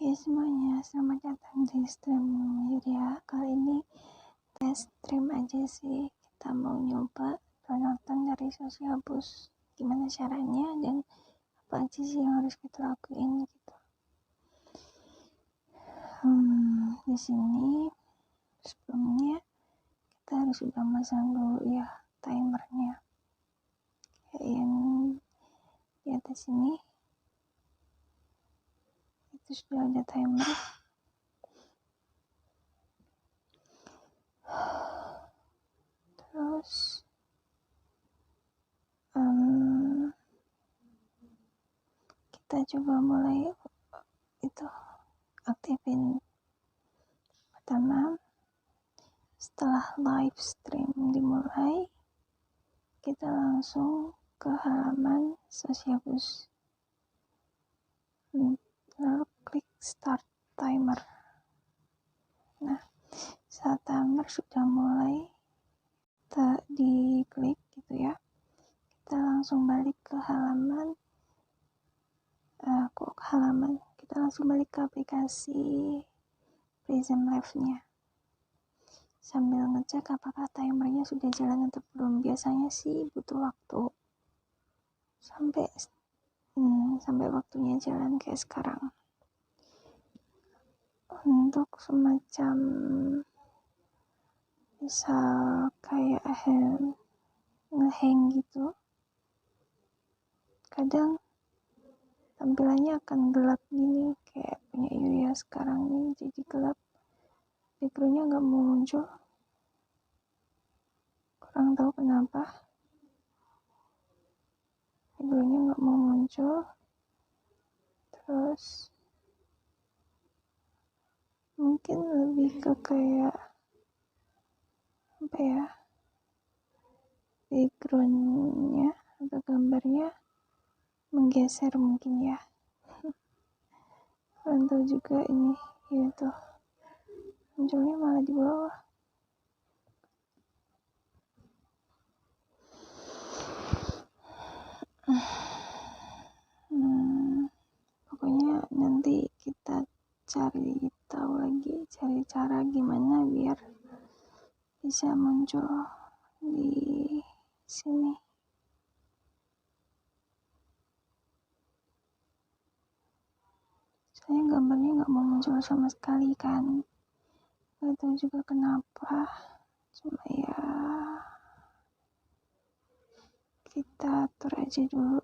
Oke semuanya, selamat datang di stream Yuria. Kali ini tes stream aja sih. Kita mau nyoba penonton dari Social Boost. Gimana caranya dan apa aja sih yang harus kita lakuin gitu. Di sini sebelumnya kita harus sudah masang dulu ya timernya. Kayak yang di atas ini itu sudah ada timer. Terus kita coba mulai itu aktifin. Pertama, setelah live stream dimulai, kita langsung ke halaman Social Boost, lalu klik start timer. Nah, saat timer sudah mulai diklik gitu ya, kita langsung balik ke halaman kita langsung balik ke aplikasi Prism Live-nya sambil ngecek apakah timernya sudah jalan atau belum. Biasanya sih butuh waktu sampai waktunya jalan kayak sekarang. Untuk semacam misal kayak ngehang gitu, kadang tampilannya akan gelap gini kayak punya Yuria sekarang nih, jadi gelap, backgroundnya nggak mau muncul, kurang tahu kenapa backgroundnya nggak mau muncul. Terus mungkin lebih ke kayak apa ya, backgroundnya atau gambarnya menggeser mungkin ya, kurang tahu juga ini ya. Tuh munculnya malah di bawah. Pokoknya nanti kita cari cara gimana biar bisa muncul di sini. Soalnya gambarnya nggak mau muncul sama sekali kan, nggak tahu juga kenapa. Cuma ya kita atur aja dulu.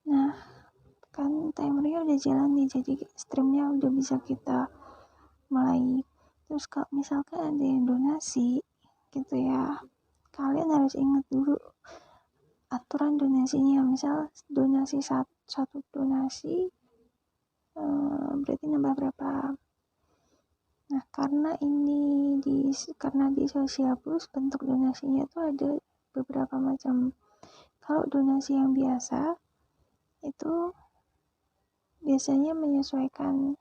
Nah kan timernya udah jalan nih, jadi streamnya udah bisa kita mulai. Terus kalau misalkan ada yang donasi gitu ya, kalian harus ingat dulu aturan donasinya. Misal donasi satu donasi berarti nambah berapa. Nah karena di Social Boost bentuk donasinya itu ada beberapa macam. Kalau donasi yang biasa itu biasanya menyesuaikan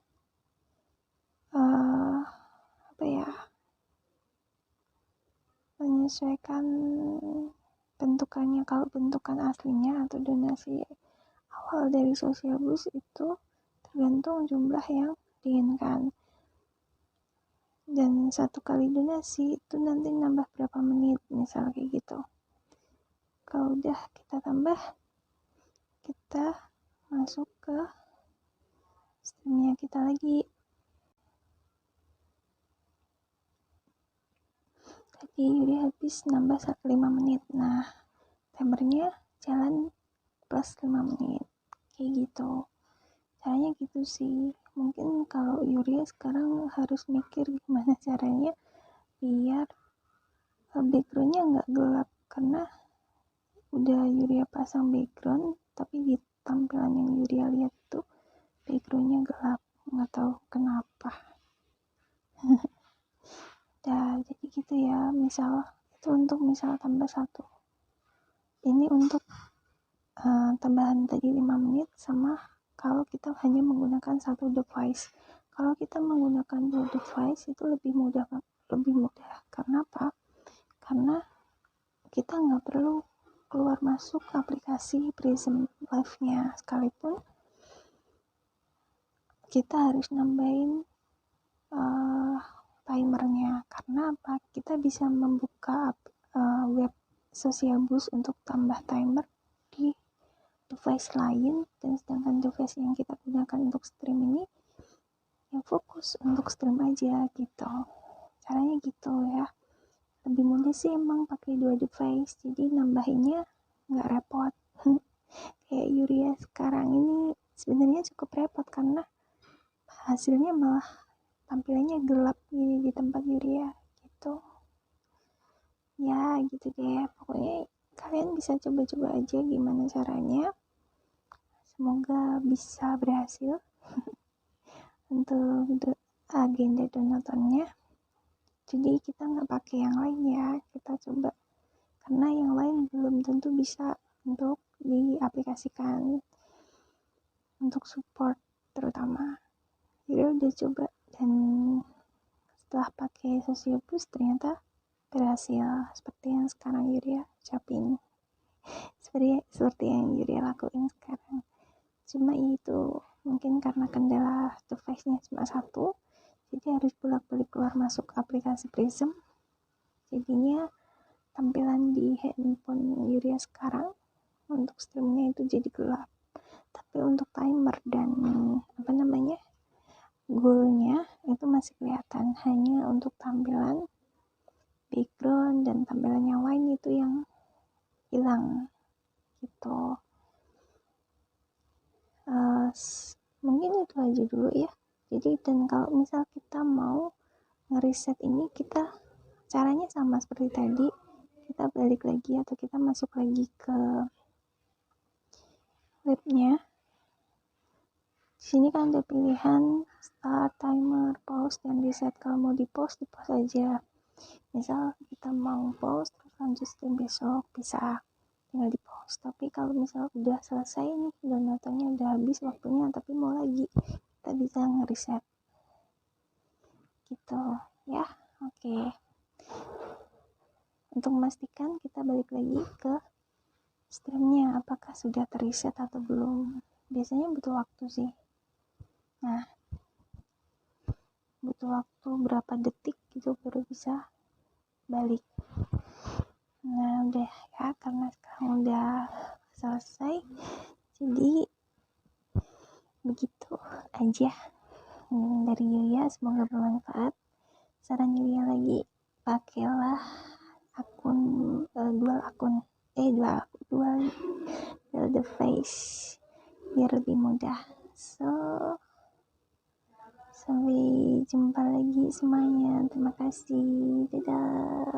bentukannya. Kalau bentukan aslinya atau donasi awal dari Social Boost itu tergantung jumlah yang diinginkan, dan satu kali donasi itu nanti nambah berapa menit misal kayak gitu. Kalau udah kita tambah, kita masuk ke streamnya kita lagi. Tadi udah habis nambah 5 menit. Nah timernya jalan plus 5 menit kayak gitu. Caranya gitu sih. Mungkin kalau Yuria sekarang harus mikir gimana caranya biar backgroundnya nggak gelap, karena udah Yuria pasang background tapi di tampilan yang Yuria lihat tuh backgroundnya gelap, nggak tahu kenapa. Nah jadi gitu ya. Misal itu untuk tambah 1, ini untuk tambahan tadi 5 menit. Sama kalau kita hanya menggunakan satu device. Kalau kita menggunakan 2 device itu lebih mudah. Karena apa? Karena kita nggak perlu keluar masuk aplikasi Prism Live-nya, sekalipun kita harus nambahin timernya. Karena apa? Kita bisa membuka web Socialboost untuk tambah timer di device lain, dan sedangkan device yang kita gunakan untuk stream ini yang fokus untuk stream aja gitu. Caranya gitu ya. Lebih mudah sih emang pakai 2 device, jadi nambahinnya nggak repot. Kayak Yuria sekarang ini sebenarnya cukup repot karena hasilnya malah tampilannya gelap gini di tempat Yuria gitu. Ya gitu deh, pokoknya kalian bisa coba-coba aja gimana caranya. Semoga bisa berhasil untuk agenda donaturnya. Jadi kita nggak pakai yang lain ya, kita coba, karena yang lain belum tentu bisa untuk diaplikasikan untuk support terutama. Jadi udah coba, dan setelah pakai Socialboost ternyata berhasil seperti yang sekarang Yuria ucapin, seperti yang Yuria lakuin sekarang. Cuma itu mungkin karena kendala device-nya cuma satu, jadi harus bolak-balik keluar masuk aplikasi Prism, jadinya tampilan di handphone Yuria sekarang untuk streamnya itu jadi gelap. Tapi untuk timer dan goalnya itu masih kelihatan, hanya untuk tampilan background dan tampilan yang lain itu yang hilang gitu. Mungkin itu aja dulu ya. Jadi, dan kalau misal kita mau ngereset ini, kita caranya sama seperti tadi, kita balik lagi atau kita masuk lagi ke webnya. Di sini kan ada pilihan start, timer, pause, dan reset. Kalau mau di pause aja. Misal kita mau pause terus lanjut stream besok, bisa tinggal di pause. Tapi kalau misal udah selesai nih, donaturnya udah habis waktunya, tapi mau lagi, kita bisa nge-reset gitu ya. Oke. Untuk memastikan, kita balik lagi ke streamnya, apakah sudah terreset atau belum. Biasanya butuh waktu sih. Nah, butuh waktu berapa detik gitu baru bisa balik. Nah udah ya, karena sekarang udah selesai, jadi begitu aja dari Yulia. Semoga bermanfaat. Saran Yulia lagi, pakailah dual device biar lebih mudah. Sampai jumpa lagi semuanya. Terima kasih. Dadah.